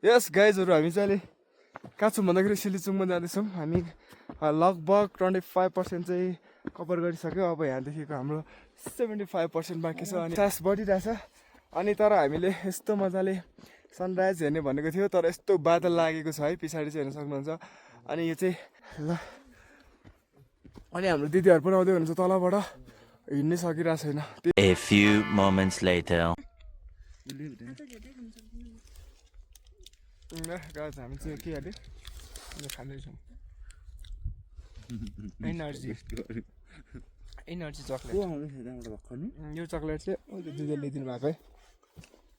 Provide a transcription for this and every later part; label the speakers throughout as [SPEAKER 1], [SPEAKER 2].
[SPEAKER 1] यस गाइजहरू हामी चाहिँ अहिले कहाँ छौँ भन्दाखेरि सिलिचुङमा जाँदैछौँ हामी लगभग 25% चाहिँ कभर गरिसक्यो अब यहाँदेखिको हाम्रो 75% बाँकी छ अनि सास बढिरहेछ अनि तर हामीले यस्तो मजाले सनराइज हेर्ने भनेको थियो तर यस्तो बादल लागेको छ है पछाडि चाहिँ हेर्न सक्नुहुन्छ अनि यो चाहिँ ल अनि हाम्रो दिदीहरू पनि आउँदै हुनुहुन्छ तलबाट हिँड्नै सकिरहेको छैन
[SPEAKER 2] A few moments later.
[SPEAKER 1] Guys हामी चाहिँ के हाल्यो अनि खाँदैछौँ एनर्जी चक्लेट यो चक्लेट चाहिँ उसले दिदीले ल्याइदिनु भएको है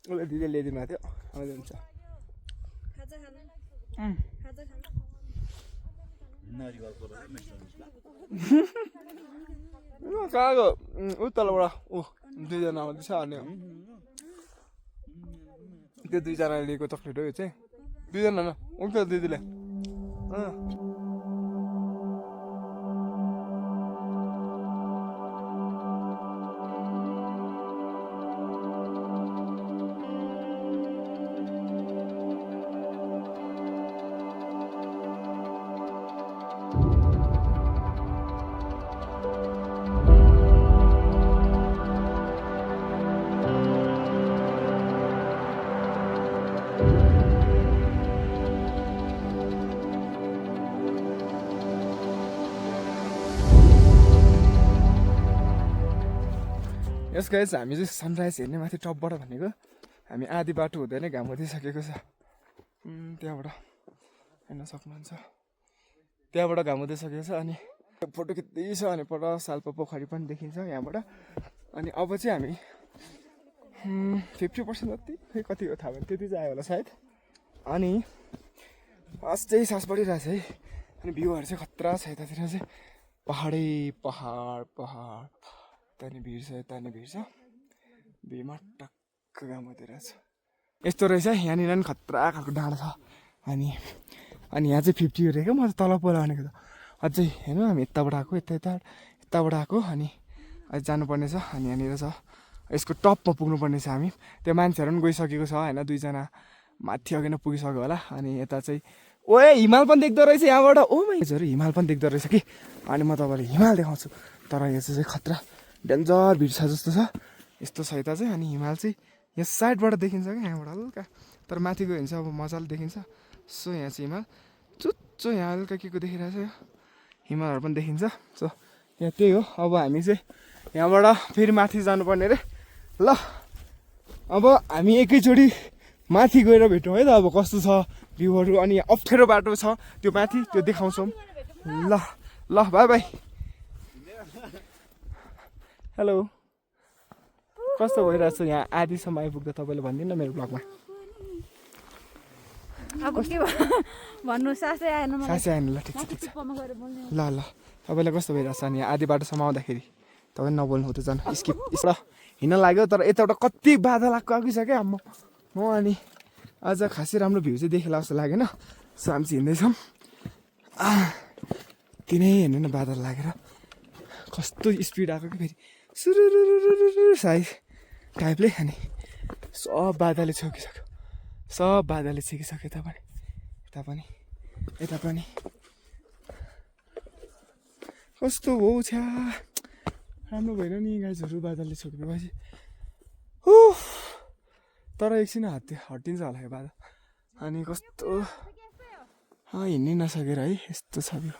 [SPEAKER 1] उसले दिदीले ल्याइदिनु भएको थियो अहिले हुन्छ कहाँको उ तलबाट ऊ दुईजना आउँदैछ अनि त्यो दुईजनाले लिएको चक्लेट हो यो चाहिँ दुईजना न उक्त दिदीले यस गाइस हामी चाहिँ सनराइज हेर्ने माथि टपबाट भनेको हामी आधी बाटो हुँदैन घाम उठिसकेको छ त्यहाँबाट हेर्न सक्नुहुन्छ त्यहाँबाट घाम उठिसकेको छ अनि फोटो खिच्दै छ अनि पर सालपा पोखरी पनि देखिन्छ यहाँबाट अनि अब चाहिँ हामी 50% जति खै कति हो थाहा भएन त्यति चाहिँ आयो होला सायद अनि अझै सास बढिरहेछ है अनि भ्यूहरू चाहिँ खतरा छ यतातिर चाहिँ पहाडै पहाड पहाड तानी भिड छ तानी भिड छ भ्यूमा टक्क घाम उठिरहेछ यस्तो रहेछ यहाँनिर नि खतरा खालको डाँडा छ अनि यहाँ चाहिँ 50 हो रहेछ म त तल पोला भनेको त अझै हेर्नु हामी यताबाट आएको यताबाट आएको अनि अझै जानुपर्ने छ अनि यहाँनिर छ यसको टपमा पुग्नुपर्ने छ हामी त्यो मान्छेहरू पनि गइसकेको छ होइन दुईजना माथि अघि नै पुगिसक्यो होला अनि यता चाहिँ ओए हिमाल पनि देख्दो रहेछ यहाँबाट ओ मान्छेहरू हिमाल पनि देख्दो रहेछ कि अनि म तपाईँलाई हिमाल देखाउँछु तर यो चाहिँ खतरा डेन्जर भिड छ जस्तो छ यस्तो छ यता चाहिँ अनि हिमाल चाहिँ यहाँ साइडबाट देखिन्छ क्या यहाँबाट हल्का तर माथि गयो भने चाहिँ अब मजाले देखिन्छ सो यहाँ चाहिँ हिमाल चुच्चो यहाँ हल्का के को देखिरहेछ यो हिमालहरू पनि देखिन्छ सो यहाँ त्यही हो अब हामी चाहिँ यहाँबाट फेरि माथि जानुपर्ने रे ल अब हामी एकैचोटि माथि गएर भेटौँ है त अब कस्तो छ भ्यूहरू अनि अप्ठ्यारो बाटो छ त्यो माथि त्यो देखाउँछौँ ल ल बाई बाई हेलो कस्तो भइरहेछ यहाँ आधीसम्म आइपुग्दा तपाईँले भनिदिनु न मेरो ब्लगमा
[SPEAKER 3] अब के भन्नु सासै आएन
[SPEAKER 1] सासै आएन ल ठिक छ ल ल तपाईँलाई कस्तो भइरहेछ अनि आधी बाटोसम्म आउँदाखेरि तपाईँ नबोल्नु हो त झन् स्किप र हिँड्न लाग्यो तर यताबाट कति बादल आइसक्यो म अनि आज खासै राम्रो भ्यू चाहिँ देखेला जस्तो लागेन सो हामी चाहिँ हिँड्दैछौँ तिनै हेर्नु न बादल लागेर कस्तो स्पिड आएको कि फेरि सुरु साइज टाइपले अनि सब बादलले छेकिसक्यो सब बादलले छेकिसक्यो यता पनि कस्तो हो छ्या राम्रो भएन नि गाइजहरू बादलले छोकिदिएपछि हो तर एकछिन हट्टिन्छ होला यो बादल अनि कस्तो हिँड्नै नसकेर है यस्तो छ यो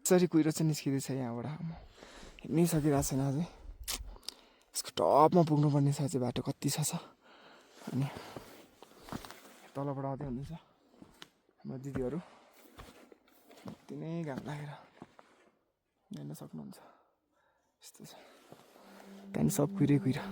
[SPEAKER 1] यसरी कुहिरो चाहिँ निस्किँदैछ यहाँबाट हिँड्नै सकिरहेको छैन अझै यसको टपमा पुग्नुपर्ने छ चाहिँ बाटो कति छ अनि तलबाट आउँदै हुनुहुन्छ हाम्रो दिदीहरू यति नै घाम लागेर हेर्न सक्नुहुन्छ यस्तो छ त्यहाँदेखि सब कुहिरो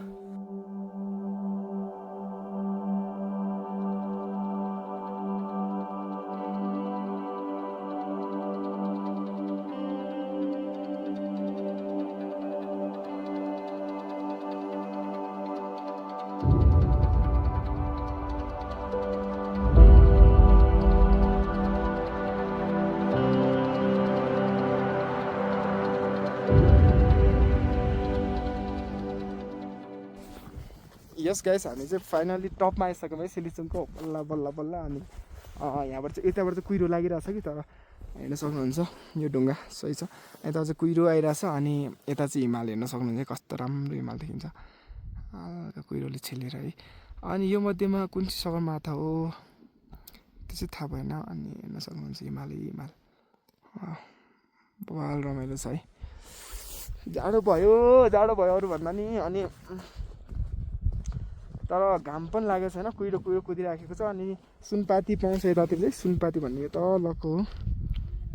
[SPEAKER 1] यस गाइस हामी चाहिँ फाइनली टपमा आइसक्यौँ है सिलिचुङको बल्ल बल्ल बल्ल। अनि यहाँबाट चाहिँ यताबाट चाहिँ कुहिरो लागिरहेछ कि, तर हेर्न सक्नुहुन्छ यो ढुङ्गा सही छ। यता चाहिँ कुहिरो आइरहेछ अनि यता चाहिँ हिमाल हेर्न सक्नुहुन्छ कस्तो राम्रो हिमाल देखिन्छ, हल्का कुहिरोले छेलेर है। अनि यो मध्येमा कुन चाहिँ सगरमाथा हो त्यो चाहिँ थाहा भएन। अनि हेर्न सक्नुहुन्छ हिमालै हिमाल, बवाल रमाइलो छ है। जाडो भयो अरू भन्दा नि। अनि तर घाम पनि लागेको छैन, कुहिरो कुहिरो कुदिराखेको छ। अनि सुनपाती पाउँछ यतातिर चाहिँ, सुनपाती भन्ने तलको हो।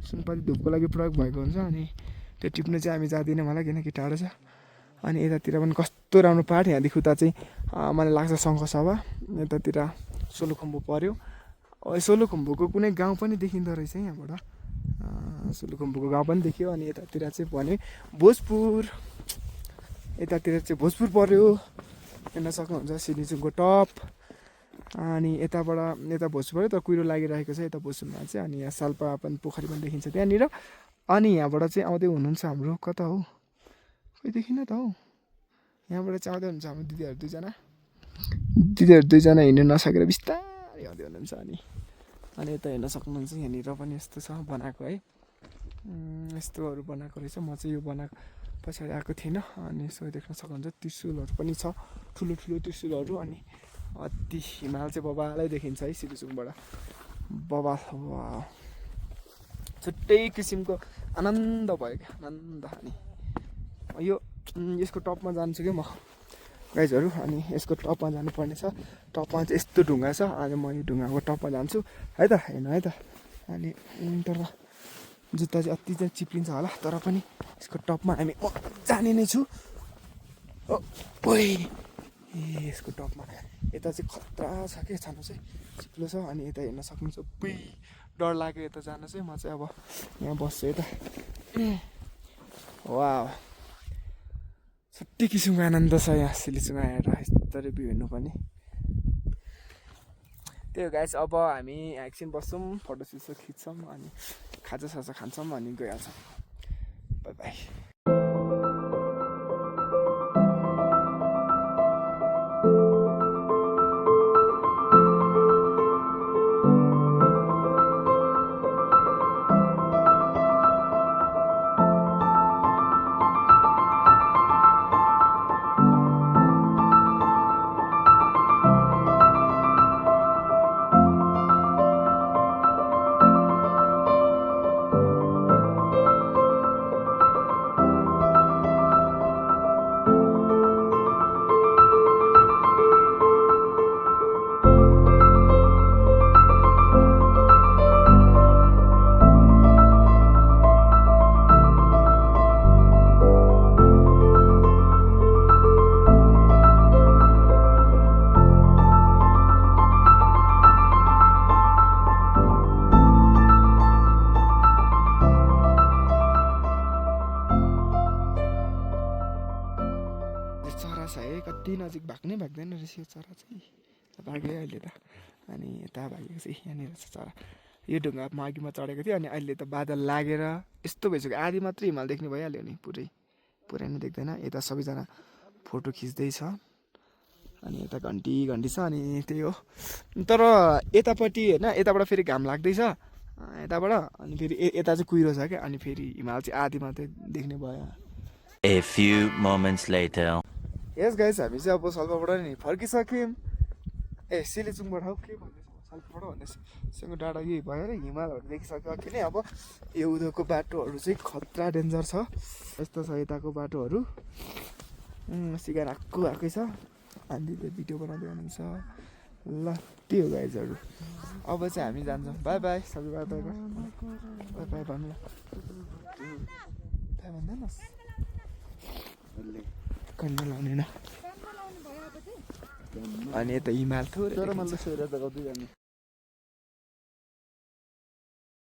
[SPEAKER 1] सुनपाती धुपको लागि प्रयोग भएको हुन्छ। अनि त्यो टिप्नु चाहिँ हामी जाँदैनौँ होला किनकि टाढो छ। अनि यतातिर पनि कस्तो राम्रो पाहाड, यहाँदेखि उता चाहिँ मलाई लाग्छ शङ्खसभा, यतातिर सोलुखुम्बु पऱ्यो। सोलुखुम्बुको कुनै गाउँ पनि देखिँदो रहेछ यहाँबाट, सोलुखुम्बुको गाउँ पनि देखियो। अनि यतातिर चाहिँ भने भोजपुर, यतातिर चाहिँ भोजपुर पऱ्यो, हेर्न सक्नुहुन्छ सिलिचुङको टप। अनि यता भोजपुर पऱ्यो, तर कुहिरो लागिरहेको छ यता भोजपुरमा चाहिँ। अनि यहाँ साल्पा पनि पोखरी पनि देखिन्छ त्यहाँनिर। अनि यहाँबाट चाहिँ आउँदै हुनुहुन्छ हाम्रो, कता हो खोइ देखिन त हौ, यहाँबाट चाहिँ आउँदै हुनुहुन्छ हाम्रो दिदीहरू दुईजना हिँड्नु नसकेर बिस्तारै आउँदै हुनुहुन्छ। अनि यता हेर्न सक्नुहुन्छ यहाँनिर पनि यस्तो छ बनाएको है, यस्तोहरू बनाएको रहेछ। म चाहिँ यो बनाएको पछाडि आएको थिइनँ। अनि यसो देख्न सक्नुहुन्छ त्रिशुलहरू पनि छ, ठुलो ठुलो त्रिशुलहरू। अनि अति हिमाल चाहिँ बबालै देखिन्छ है सिलिचुङबाट, बबाल छुट्टै किसिमको आनन्द भयो क्या, आनन्द। अनि यो यसको टपमा जान्छु कि म गाइजहरू। अनि यसको टपमा जानुपर्ने छ, टपमा चाहिँ यस्तो ढुङ्गा छ। अनि म यो ढुङ्गाको टपमा जान्छु है त, होइन है त। अनि तर जुत्ता चाहिँ अति चाहिँ चिप्लिन्छ होला, तर पनि यसको टपमा हामी जाने नै छु। यसको टपमा यता चाहिँ खतरा छ कि, छानो चाहिँ चिप्लो छ। अनि यता हेर्न सक्नुहुन्छ डर लाग्यो यता जान चाहिँ। म चाहिँ अब यहाँ बस्छु यता। वाह, छुट्टै किसिमको आनन्द छ यहाँ सिलिचुङ आएर यस्तरी भ्यू हेर्नु पनि। त्यही हो गाइस, अब हामी एकछिन बस्छौँ, फोटोसोटो खिच्छौँ, अनि खाजासाजा खान्छौँ, अनि गइहाल्छौँ। By by. चरा छ है, कति नजिक भाग्नै भाग्दैन रहेछ यो चरा चाहिँ, भाग्यो अहिले त। अनि यता भागेको चाहिँ यहाँनिर छ चरा। यो ढुङ्गामा अघि म चढेको थिएँ, अनि अहिले त बादल लागेर यस्तो भइसक्यो, आधी मात्रै हिमाल देख्ने भइहाल्यो नि, पुरै नै देख्दैन। यता सबैजना फोटो खिच्दैछ। अनि यता घन्टी छ। अनि त्यही हो, तर यतापट्टि होइन, यताबाट फेरि घाम लाग्दैछ यताबाट। अनि फेरि यता चाहिँ कुहिरो छ क्या, अनि फेरि हिमाल चाहिँ आधी मात्रै देख्ने भयो।
[SPEAKER 2] A few moments later.
[SPEAKER 1] Yes guys, हामी चाहिँ अब साल्पाबाट नि फर्किसक्यौँ। सिलिचुङबाट हो के भन्दैछ, साल्पाबाट भन्दैछ सँग डाँडा यही भएर हिमालहरू देखिसक्यो अघि नै। अब यो उधोको बाटोहरू चाहिँ खतरा डेन्जर छ, यस्तो छ यताको बाटोहरू। सिगार आएकै छ, आन्टीले भिडियो बनाउँदै हुनुहुन्छ। ल त्यही हो गाइजहरू, अब चाहिँ हामी जान्छौँ। बाई बाई सबै, बाई बाई बाई बाई भन्नु ल, बाई भन्दैनस् कन्या लाउने न। अनि यता हिमाल थोरै